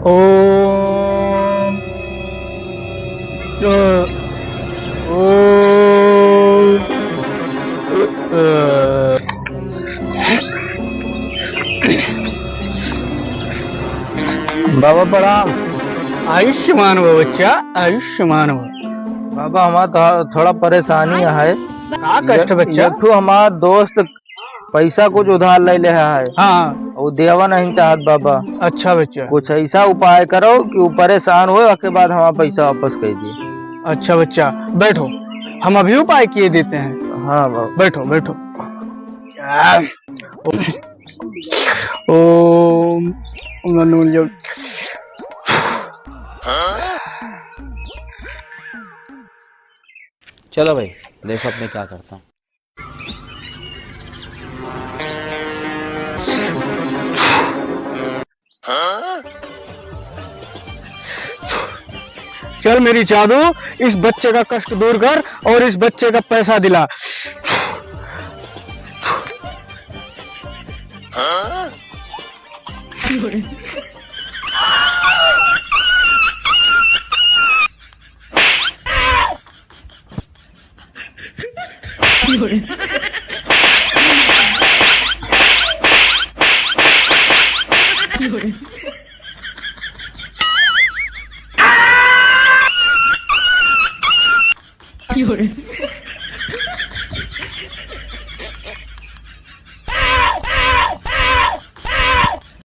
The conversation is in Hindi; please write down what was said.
ओम बाबा प्रणाम। आयुष्मान भव बच्चा, आयुष्मान भव। बाबा हमारा थोड़ा परेशानी है। का कष्ट बच्चा? एक ठो हमारा दोस्त पैसा कुछ उधार ले ले है, हाँ, वो देवा नहीं चाहत बाबा। अच्छा बच्चा। कुछ ऐसा उपाय करो कि वो परेशान हो, उसके बाद हमारा पैसा वापस कर दिए। अच्छा बच्चा, बैठो, हम अभी उपाय किए देते हैं। हाँ बाबा। बैठो बैठो। ओम नमो। चलो भाई, देखो अब मैं क्या करता हूँ। चल मेरी जादू, इस बच्चे का कष्ट दूर कर और इस बच्चे का पैसा दिला।有人。